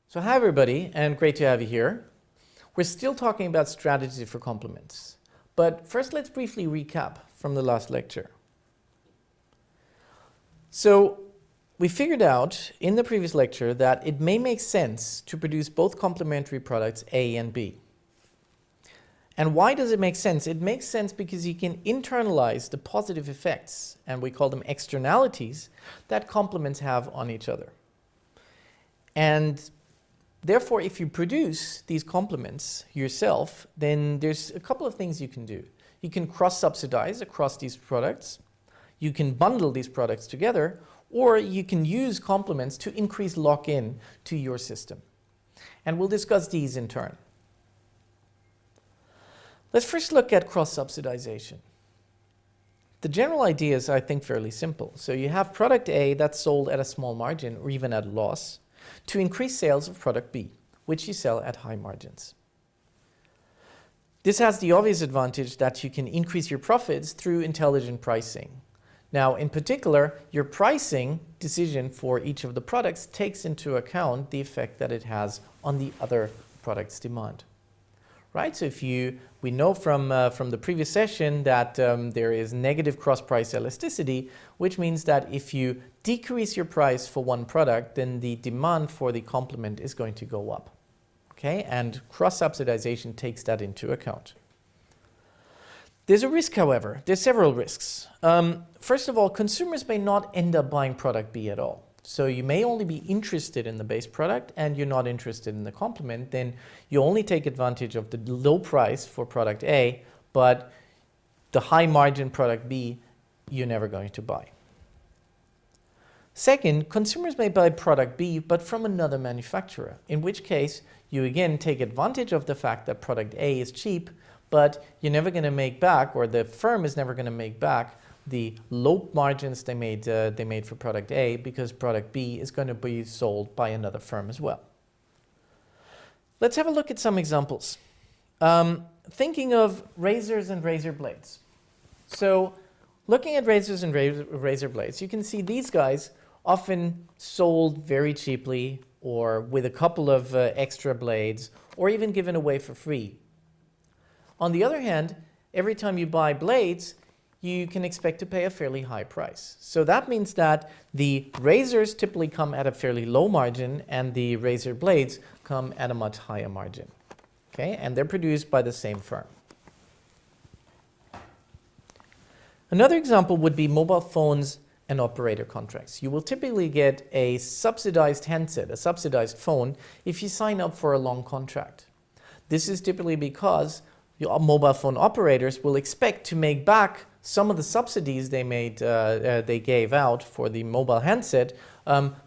So hi everybody, and great to have you here. We're still talking about strategy for complements, but first let's briefly recap from the last lecture. So we figured out in the previous lecture that it may make sense to produce both complementary products A and B. And why does it make sense? It makes sense because you can internalize the positive effects, and we call them externalities, that complements have on each other. And therefore, if you produce these complements yourself, then there's a couple of things you can do. You can cross-subsidize across these products, you can bundle these products together, or you can use complements to increase lock-in to your system. And we'll discuss these in turn. Let's first look at cross-subsidization. The general idea is, I think, fairly simple. So you have product A that's sold at a small margin or even at a loss, to increase sales of product B, which you sell at high margins. This has the obvious advantage that you can increase your profits through intelligent pricing. Now, in particular, your pricing decision for each of the products takes into account the effect that it has on the other product's demand. Right? So we know from the previous session that there is negative cross-price elasticity, which means that if you decrease your price for one product, then the demand for the complement is going to go up. Okay? And cross-subsidization takes that into account. There's a risk, however. There's several risks. First of all, consumers may not end up buying product B at all. So you may only be interested in the base product and you're not interested in the complement, then you only take advantage of the low price for product A, but the high margin product B, you're never going to buy. Second, consumers may buy product B, but from another manufacturer, in which case you again take advantage of the fact that product A is cheap, but you're never going to make back, or the firm is never going to make back the low margins they made for product A, because product B is going to be sold by another firm as well. Let's have a look at some examples. Thinking of razors and razor blades. So looking at razors and razor blades, you can see these guys often sold very cheaply or with a couple of extra blades or even given away for free. On the other hand, every time you buy blades, you can expect to pay a fairly high price. So that means that the razors typically come at a fairly low margin and the razor blades come at a much higher margin. Okay? And they're produced by the same firm. Another example would be mobile phones and operator contracts. You will typically get a subsidized handset, a subsidized phone, if you sign up for a long contract. This is typically because your mobile phone operators will expect to make back some of the subsidies they gave out for the mobile handset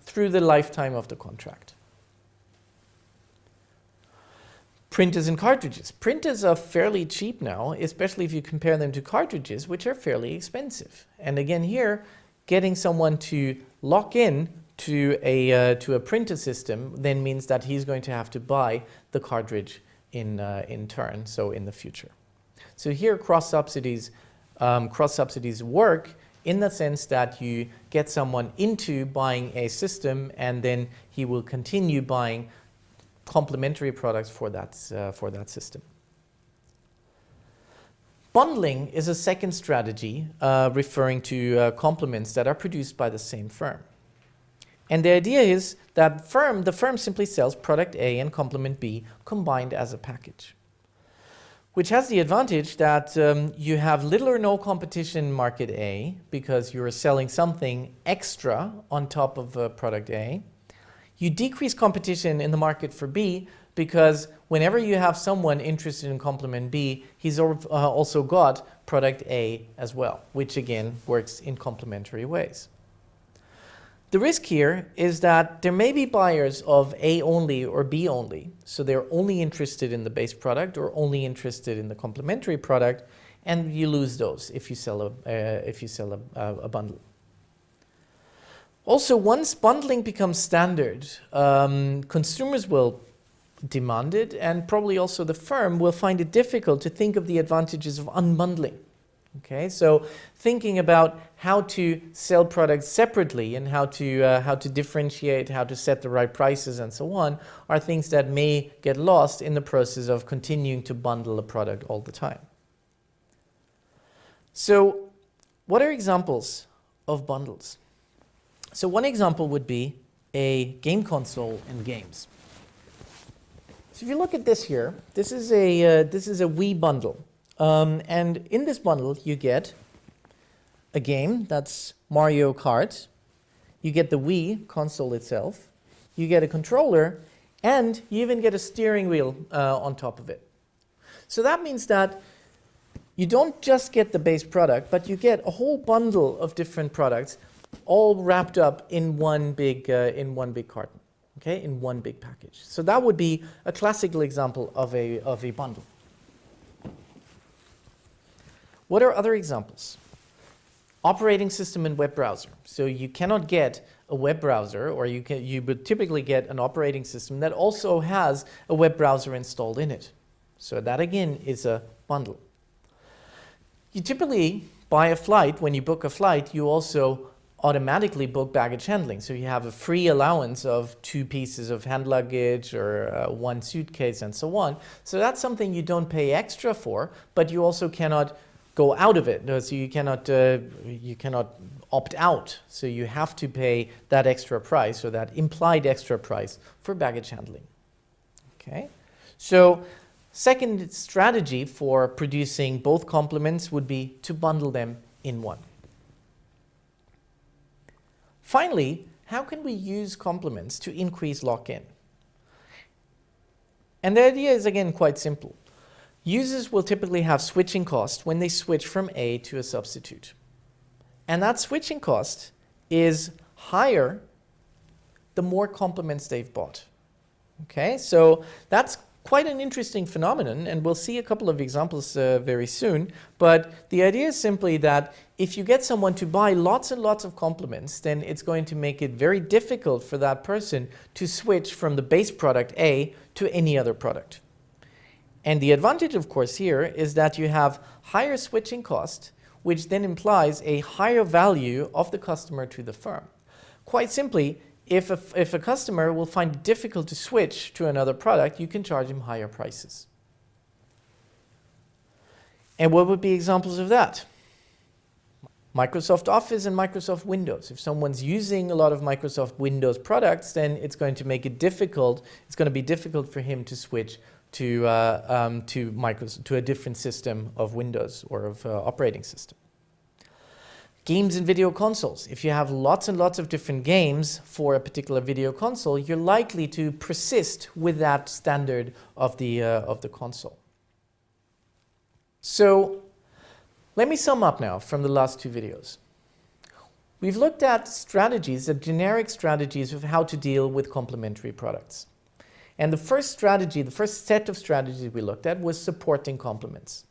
through the lifetime of the contract. Printers and cartridges. Printers are fairly cheap now, especially if you compare them to cartridges, which are fairly expensive. And again here, getting someone to lock in to a printer system then means that he's going to have to buy the cartridge in turn, so in the future. So here cross-subsidies work in the sense that you get someone into buying a system and then he will continue buying complementary products for that system. Bundling is a second strategy referring to complements that are produced by the same firm. And the idea is that the firm simply sells product A and complement B combined as a package, which has the advantage that you have little or no competition in market A because you're selling something extra on top of product A. You decrease competition in the market for B because whenever you have someone interested in complement B, he's also got product A as well, which again works in complementary ways. The risk here is that there may be buyers of A only or B only, so they're only interested in the base product or only interested in the complementary product, and you lose those if you sell a bundle. Also, once bundling becomes standard, consumers will demand it, and probably also the firm will find it difficult to think of the advantages of unbundling. Okay, so thinking about how to sell products separately and how to differentiate, how to set the right prices and so on are things that may get lost in the process of continuing to bundle a product all the time. So what are examples of bundles? So one example would be a game console and games. So if you look at this here, this is a Wii bundle. And in this bundle, you get a game that's Mario Kart, you get the Wii console itself, you get a controller, and you even get a steering wheel on top of it. So that means that you don't just get the base product, but you get a whole bundle of different products all wrapped up in one big carton, okay, in one big package. So that would be a classical example of a bundle. What are other examples? Operating system and web browser. So you cannot get a web browser, or you would typically get an operating system that also has a web browser installed in it. So that again is a bundle. You typically buy a flight. When you book a flight, you also automatically book baggage handling. So you have a free allowance of 2 pieces of hand luggage or 1 suitcase and so on. So that's something you don't pay extra for, but you also cannot go out of it. So you cannot opt out. So you have to pay that extra price or that implied extra price for baggage handling. Okay. So second strategy for producing both complements would be to bundle them in one. Finally, how can we use complements to increase lock-in? And the idea is again quite simple. Users will typically have switching costs when they switch from A to a substitute. And that switching cost is higher the more complements they've bought. Okay, so that's quite an interesting phenomenon, and we'll see a couple of examples very soon. But the idea is simply that if you get someone to buy lots and lots of complements, then it's going to make it very difficult for that person to switch from the base product A to any other product. And the advantage, of course, here is that you have higher switching cost, which then implies a higher value of the customer to the firm. Quite simply, if a customer will find it difficult to switch to another product, you can charge him higher prices. And what would be examples of that? Microsoft Office and Microsoft Windows. If someone's using a lot of Microsoft Windows products, then it's going to make it difficult. It's going to be difficult for him to switch to a different system of Windows or of operating system. Games and video consoles. If you have lots and lots of different games for a particular video console, you're likely to persist with that standard of the console. So let me sum up now from the last 2 videos. We've looked at strategies, at generic strategies of how to deal with complementary products. And the first strategy, the first set of strategies we looked at was supporting complements.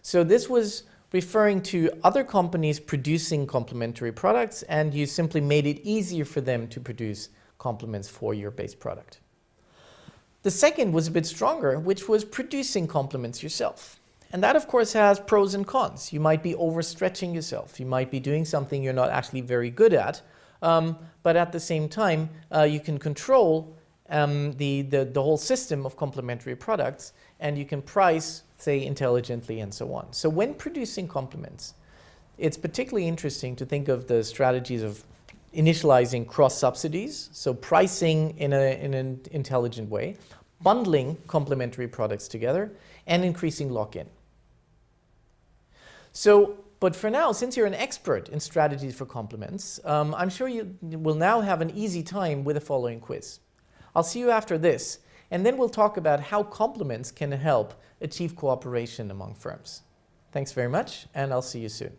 So this was referring to other companies producing complementary products, and you simply made it easier for them to produce complements for your base product. The second was a bit stronger, which was producing complements yourself. And that, of course, has pros and cons. You might be overstretching yourself. You might be doing something you're not actually very good at, but at the same time, you can control the whole system of complementary products, and you can price, say, intelligently and so on. So when producing complements, it's particularly interesting to think of the strategies of initializing cross subsidies, so pricing in an intelligent way, bundling complementary products together, and increasing lock-in. So, but for now, since you're an expert in strategies for complements, I'm sure you will now have an easy time with the following quiz. I'll see you after this, and then we'll talk about how complements can help achieve cooperation among firms. Thanks very much, and I'll see you soon.